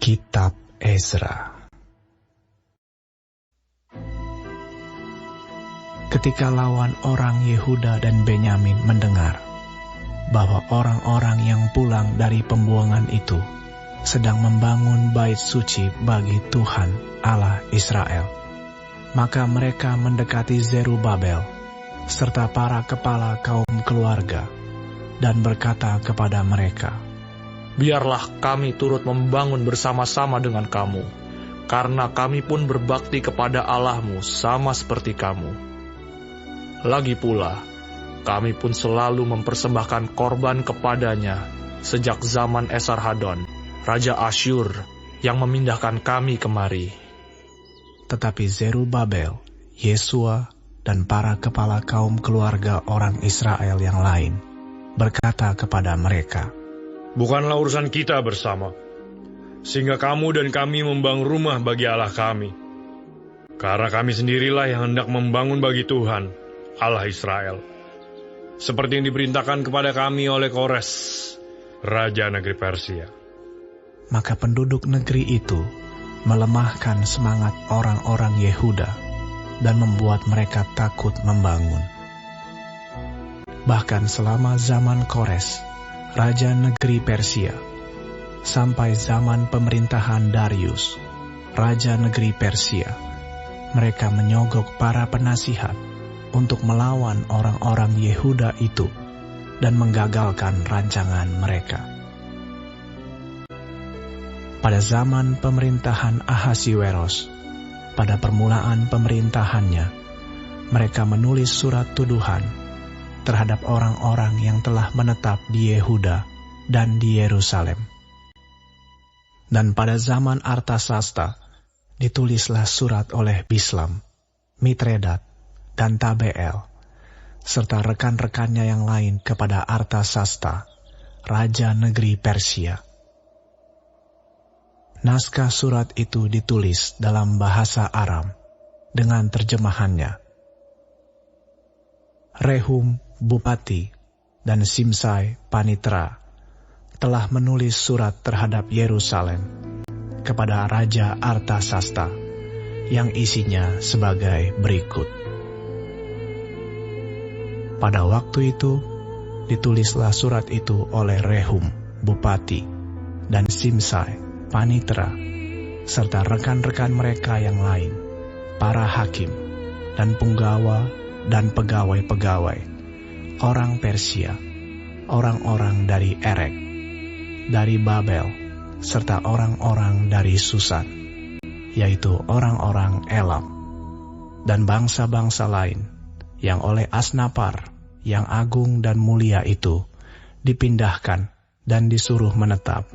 Kitab Ezra. Ketika lawan orang Yehuda dan Benyamin mendengar bahwa orang-orang yang pulang dari pembuangan itu sedang membangun bait suci bagi Tuhan Allah Israel, maka mereka mendekati Zerubabel serta para kepala kaum keluarga dan berkata kepada mereka, "Biarlah kami turut membangun bersama-sama dengan kamu, karena kami pun berbakti kepada Allahmu sama seperti kamu. Lagi pula, kami pun selalu mempersembahkan korban kepadanya sejak zaman Esarhadon, Raja Asyur, yang memindahkan kami kemari." Tetapi Zerubabel, Yesua, dan para kepala kaum keluarga orang Israel yang lain berkata kepada mereka, "Bukanlah urusan kita bersama, sehingga kamu dan kami membangun rumah bagi Allah kami. Karena kami sendirilah yang hendak membangun bagi Tuhan, Allah Israel, seperti yang diperintahkan kepada kami oleh Kores, Raja negeri Persia." Maka penduduk negeri itu melemahkan semangat orang-orang Yehuda dan membuat mereka takut membangun. Bahkan selama zaman Kores, Raja negeri Persia, sampai zaman pemerintahan Darius, Raja negeri Persia, mereka menyogok para penasihat untuk melawan orang-orang Yehuda itu dan menggagalkan rancangan mereka. Pada zaman pemerintahan Ahasiweros, pada permulaan pemerintahannya, mereka menulis surat tuduhan terhadap orang-orang yang telah menetap di Yehuda dan di Yerusalem. Dan pada zaman Artasasta, ditulislah surat oleh Bislam, Mitredat, dan Tabeel, serta rekan-rekannya yang lain kepada Artasasta, Raja negeri Persia. Naskah surat itu ditulis dalam bahasa Aram, dengan terjemahannya. Rehum, Bupati, dan Simsai, Panitra, telah menulis surat terhadap Yerusalem kepada Raja Artasasta, yang isinya sebagai berikut. Pada waktu itu, ditulislah surat itu oleh Rehum, Bupati, dan Simsai, Panitra, serta rekan-rekan mereka yang lain, para hakim, dan punggawa, dan pegawai-pegawai, orang Persia, orang-orang dari Erek, dari Babel, serta orang-orang dari Susan, yaitu orang-orang Elam, dan bangsa-bangsa lain, yang oleh Asnapar, yang agung dan mulia itu, dipindahkan dan disuruh menetap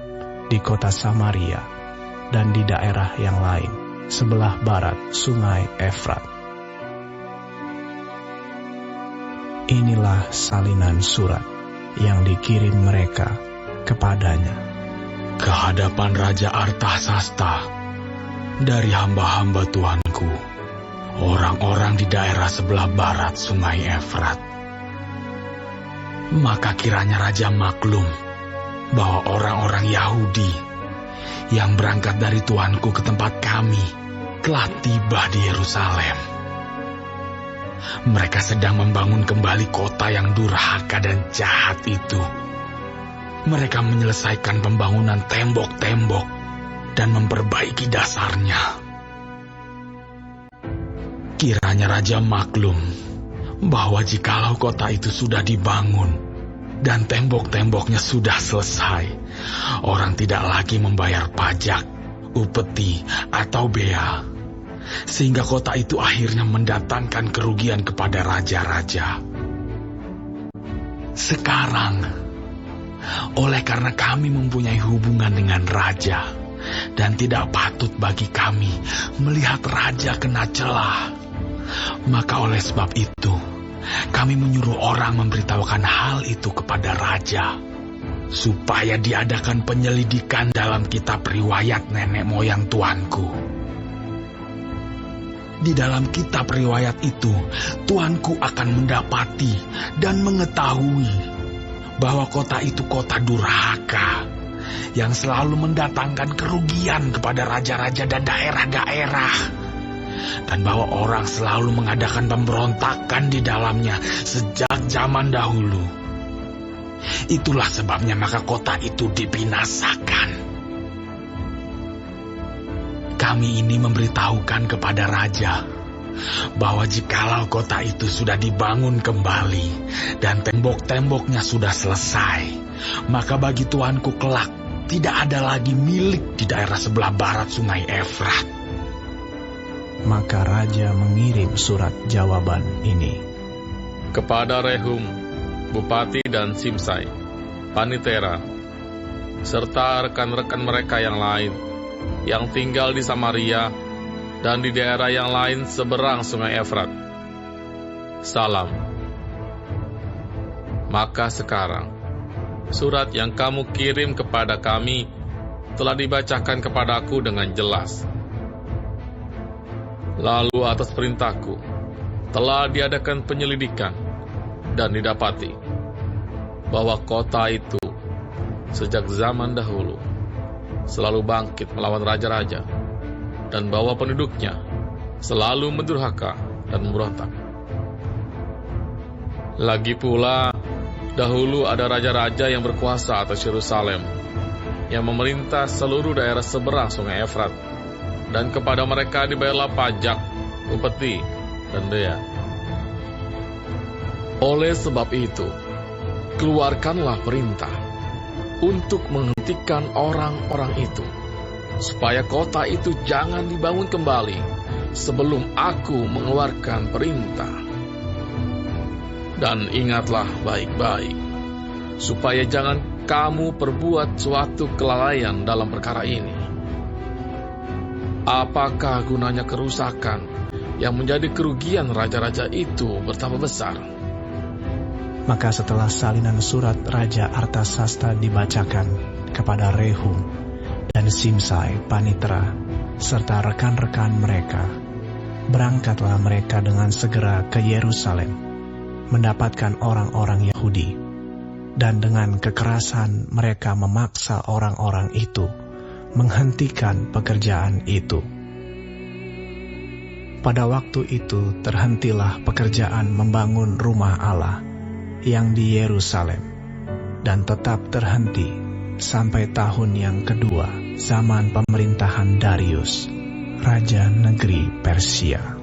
di kota Samaria dan di daerah yang lain, sebelah barat sungai Efrat. Inilah salinan surat yang dikirim mereka kepadanya. Ke hadapan Raja Artasasta, dari hamba-hamba Tuanku, orang-orang di daerah sebelah barat sungai Efrat. Maka kiranya Raja maklum bahwa orang-orang Yahudi yang berangkat dari Tuanku ke tempat kami telah tiba di Yerusalem. Mereka sedang membangun kembali kota yang durhaka dan jahat itu. Mereka menyelesaikan pembangunan tembok-tembok dan memperbaiki dasarnya. Kiranya Raja maklum bahwa jikalau kota itu sudah dibangun dan tembok-temboknya sudah selesai, orang tidak lagi membayar pajak, upeti, atau bea, sehingga kota itu akhirnya mendatangkan kerugian kepada raja-raja. Sekarang, oleh karena kami mempunyai hubungan dengan raja, dan tidak patut bagi kami melihat raja kena celah, maka oleh sebab itu, kami menyuruh orang memberitahukan hal itu kepada raja, supaya diadakan penyelidikan dalam kitab riwayat nenek moyang tuanku. Di dalam kitab riwayat itu, tuanku akan mendapati dan mengetahui bahwa kota itu kota durhaka, yang selalu mendatangkan kerugian kepada raja-raja dan daerah-daerah, dan bahwa orang selalu mengadakan pemberontakan di dalamnya sejak zaman dahulu. Itulah sebabnya maka kota itu dibinasakan. Kami ini memberitahukan kepada raja bahwa jikalau kota itu sudah dibangun kembali dan tembok-temboknya sudah selesai, maka bagi tuanku kelak tidak ada lagi milik di daerah sebelah barat sungai Efrat. Maka raja mengirim surat jawaban ini kepada Rehum, Bupati dan Simsai, Panitera, serta rekan-rekan mereka yang lain yang tinggal di Samaria dan di daerah yang lain seberang sungai Efrat. Salam. Maka sekarang, surat yang kamu kirim kepada kami telah dibacakan kepadaku dengan jelas. Lalu atas perintahku, telah diadakan penyelidikan dan didapati bahwa kota itu sejak zaman dahulu selalu bangkit melawan raja-raja, dan bahwa penduduknya selalu mendurhaka dan memberontak. Lagi pula, dahulu ada raja-raja yang berkuasa atas Yerusalem, yang memerintah seluruh daerah seberang sungai Efrat, dan kepada mereka dibayarlah pajak, upeti, dan bea. Oleh sebab itu, keluarkanlah perintah untuk menghentikan orang-orang itu, supaya kota itu jangan dibangun kembali sebelum aku mengeluarkan perintah. Dan ingatlah baik-baik, supaya jangan kamu perbuat suatu kelalaian dalam perkara ini. Apakah gunanya kerusakan yang menjadi kerugian raja-raja itu bertambah besar? Maka setelah salinan surat Raja Artasasta dibacakan kepada Rehum dan Simsai Panitera serta rekan-rekan mereka, berangkatlah mereka dengan segera ke Yerusalem, mendapatkan orang-orang Yahudi, dan dengan kekerasan mereka memaksa orang-orang itu menghentikan pekerjaan itu. Pada waktu itu terhentilah pekerjaan membangun rumah Allah yang di Yerusalem, dan tetap terhenti sampai tahun yang kedua zaman pemerintahan Darius, raja negeri Persia.